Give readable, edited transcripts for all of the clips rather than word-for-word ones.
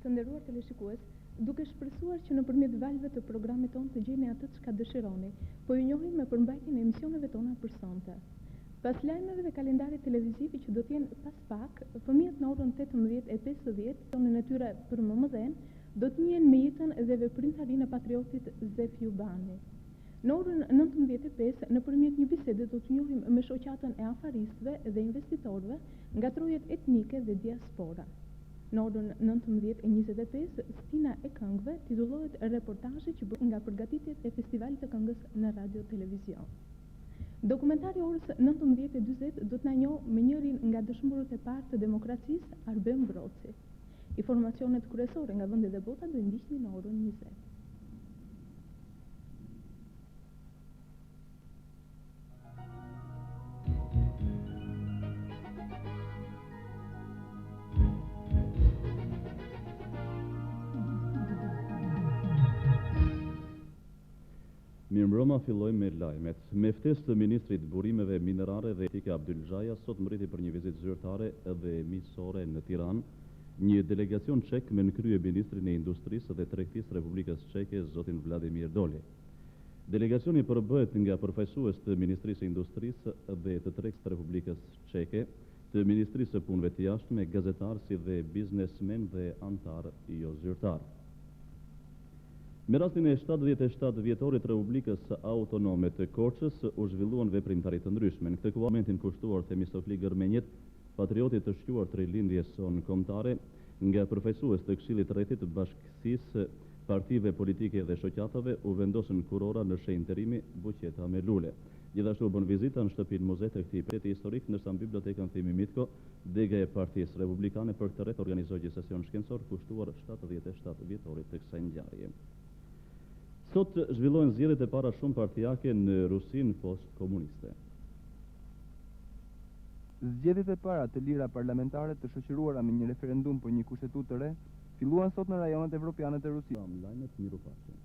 Të nderuar teleshikues, duke shpresuar që nëpërmjet valve të programit tonë të gjeni atë çka dëshironi, po ju njohim me përmbajtjen e emisioneve tona për sonte. Pas lajmeve dhe kalendarit televiziv që do të jenë pas pak, fëmijët në orën 18:50, tonën e tyre për mëmëdhen, do të njihen me jetën dhe veprimtarinë e patriotit Zef Jubani. Në orën 19:05, nëpërmjet një bisede do të njohim me shoqatën e afaristëve dhe investitorëve nga trojet etnike dhe diaspora. Në orën 19:25, Stina e këngëve titullohet reportazhi që bën nga përgatitjet e festivalit të këngës në radio televizion. Dokumentari orës 19:40 do të na njohë me njërin nga dëshmorët e parë të demokracisë, Arben Broci. Informacionet kryesore nga vendi dhe bota do i ndiqni në orën 20. Mirëmbrëma, fillojmë me lajmet. Me ftesë të ministrit burimeve minerare dhe etike Abdyl Xhaja, sot mbriti për një vizitë zyrtare dhe miqësore në Tiranë, një delegacion çek me nënkrye ministrin e industrisë dhe tregtisë Republikës Çeke, zotin Vladimir Doli. Delegacioni përbëhet nga përfaqësues të Ministrisë së Industrisë dhe të Tregtisë të Republikës Çeke, të Ministrisë së Punëve të Jashtme, gazetarë si dhe biznesmen dhe antar jo zyrtar. Me rastin e 77 vjetorit të Republikës Autonome të Korçës u zhvilluan veprimtari të ndryshme. Në këtë momentin kushtuar Themistokli Gërmenjet, patriotit të shquar trilindjes son kombëtare, nga përfaqësues të Këshillit të Rrethit të Bashkësisë partive politike dhe shoqatave, u vendosën kurora në shenjë terimi buqeta me lule. Gjithashtu bën vizita në shtëpinë muze të këtij peti historik, ndërsa në bibliotekën Thimi Mitko, dega e Partisë Republikane për këtë rreth organizoi një sesion shkencor kushtuar 77 vjetorit të kësaj ngjarje. Sot zhvillohen zgjedhjet e para shumë partijake në Rusinë post-komuniste. Zgjedhjet e para të lira parlamentare të shoqëruara me një referendum për një kushtetutë të re filluan sot në rajonet evropiane të Rusisë. Lajmet mirupafshim.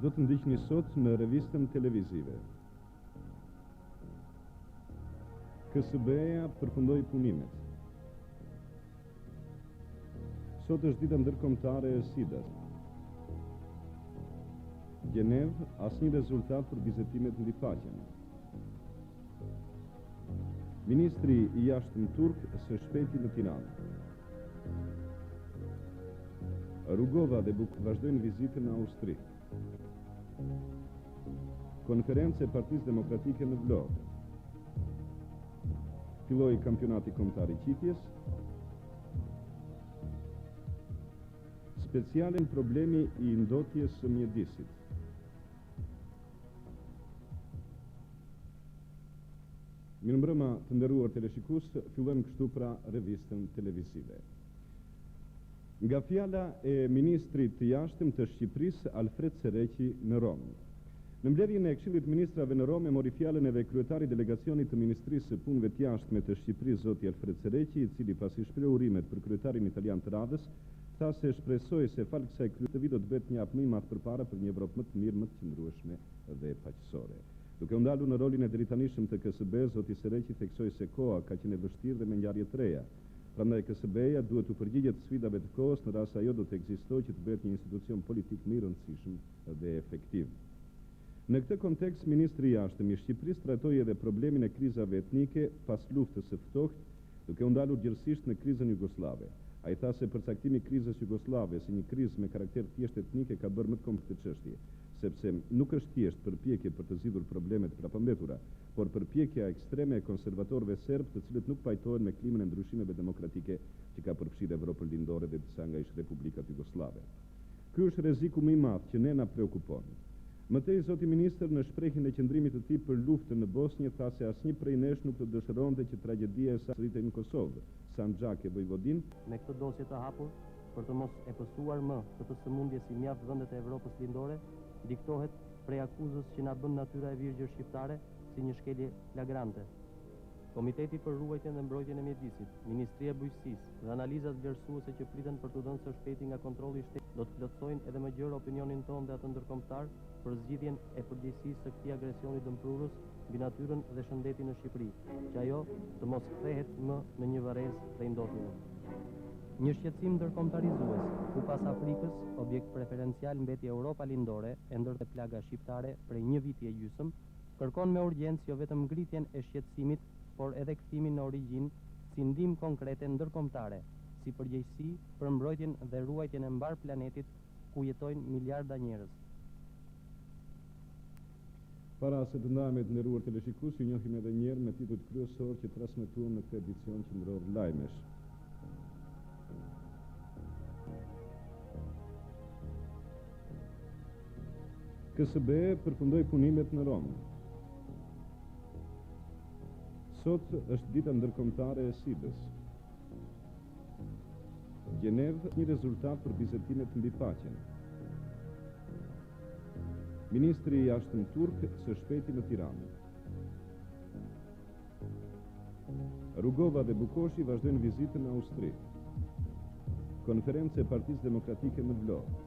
do të ndiqni sot në revistën televizive. KSB-ja përfundoi punimet. Sot është dita ndërkombëtare e SIDA-s. Gjenev, asnjë rezultat për vizitimet mbi paqen. Ministri i jashtëm turk së shpejti në Tiranë. Rugova dhe vazhdojnë vizitën në Austri. Konferencë e Partisë Demokratike në Vlorë. Filloi kampionati kombëtar i qitjes. Specialen problemi i ndotjes së mjedisit. Mirëmbrëma të nderuar teleshikues, fillojmë kështu pra revistën televizive. Nga fjala e ministrit të jashtëm të Shqipërisë Alfred Sereqi në Rom. Në mbledhjen e Këshillit Ministrave në Rom mori fjalën edhe kryetari i delegacionit të Ministrisë së Punëve të Jashtme të Shqipërisë zoti Alfred Sereqi, i cili pasi shpreh urimet për kryetarin italian të radhës, tha se shpresoi se fal kësaj kryetëvi do të bëhet një hap më i madh përpara për një Evropë më të mirë, më të qëndrueshme dhe paqësore. Duke u ndalur në rolin e dritanishëm të KSB, zoti Sereqi theksoi se koha ka qenë e vështirë dhe me ngjarje të reja. Prandaj KSB-ja duhet të përgjigjet sfidave të kohës në rast se ajo do të ekzistojë që të bëhet një institucion politik më i rëndësishëm dhe efektiv. Në këtë kontekst, ministri i jashtëm i Shqipërisë trajtoi edhe problemin e krizave etnike pas luftës së ftohtë, duke u ndalur gjithësisht në krizën jugoslave. Ai tha se përcaktimi i krizës jugoslave si një krizë me karakter thjesht etnike ka bërë më të komplikë këtë çështje, sepse nuk është thjesht përpjekje për të zgjidhur problemet prapambetura, por përpjekja ekstreme e konservatorëve serb, të cilët nuk pajtohen me klimën e ndryshimeve demokratike që ka përfshirë Evropën lindore dhe disa nga ish republikat jugoslave. Ky është rreziku më i madh që ne na preokupon. Mëtej, zoti ministër në shprehjen e qëndrimit të tij për luftën në Bosnjë tha se asnjë prej nesh nuk të dëshironte që tragjedia e saj të rritej në Kosovë, Sanxhak e Vojvodin. Me këtë dosje të hapur, për të mos e pësuar më këtë sëmundje si mjaft vendet e Evropës lindore, diktohet prej akuzës që na bën natyra e virgjër shqiptare si një shkelje flagrante. Komiteti për ruajtjen dhe mbrojtjen e mjedisit, Ministria e Bujqësisë dhe analizat vlerësuese që priten për të dhënë së shpejti nga kontrolli i shtetit do të plotësojnë edhe më gjerë opinionin tonë dhe atë ndërkombëtar për zgjidhjen e përgjegjësisë së këtij agresioni dëmprurës mbi natyrën dhe shëndetin në Shqipëri, që ajo të mos kthehet më në një varrezë prej ndotjeve. Një shqetësim ndërkombëtarizues, ku pas Afrikës, objekt preferencial mbeti Europa lindore e ndërte plaga shqiptare prej një viti e gjysmë, kërkon me urgjencë jo vetëm ngritjen e shqetësimit, por edhe kthimin në origjinë si ndihmë konkrete ndërkombëtare, si përgjegjësi për mbrojtjen dhe ruajtjen e mbar planetit ku jetojnë miliarda njerëz. Para se të ndajmë të nderuar teleshikues, ju njohim edhe një herë me titujt kryesor që transmetuam në këtë edicion qendror lajmesh. KSB përfundoi punimet në Rom. Sot është dita ndërkombëtare e SIDA-s. Gjenev, një rezultat për vizitimet mbi paqen. Ministri i jashtëm turk së shpejti në Tiranë. Rugova dhe Bukoshi vazhdojnë vizitën në Austri. Konferencë e Partisë Demokratike në Vlorë.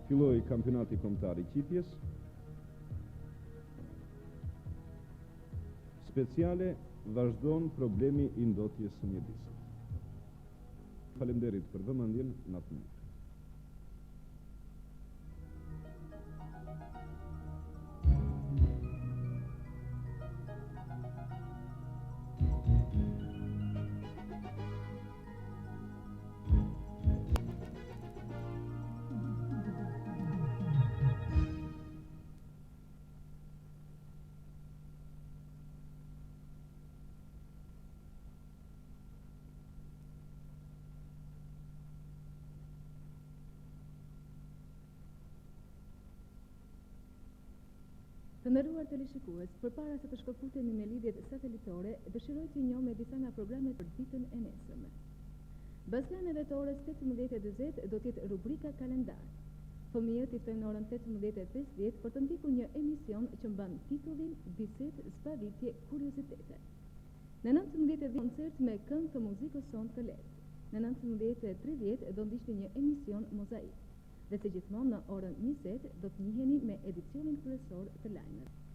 Filloi kampionati kombëtar i qitjes. Speciale vazhdon problemi i ndotjes së mjedisit. Faleminderit për vëmendjen, natë mirë. Të nderuar teleshikues, përpara se të shkëputemi me lidhjet satelitore, dëshiroj t'ju njoh me disa nga programet për ditën e nesërme. Bazlane të orës 18:40 do t'jetë rubrika kalendar. Fëmijët i ftojnë në orën 18:50 për të ndikur një emision që mban titullin Bisedë zbavitje kuriozitete. Në 19:10 koncert me këngë të muzikës sonë të lehtë. Në 19:30 do ndiqte një emision mozaik. Dhe si gjithmonë në orën 20 do të njiheni me edicionin kryesor të lajmeve.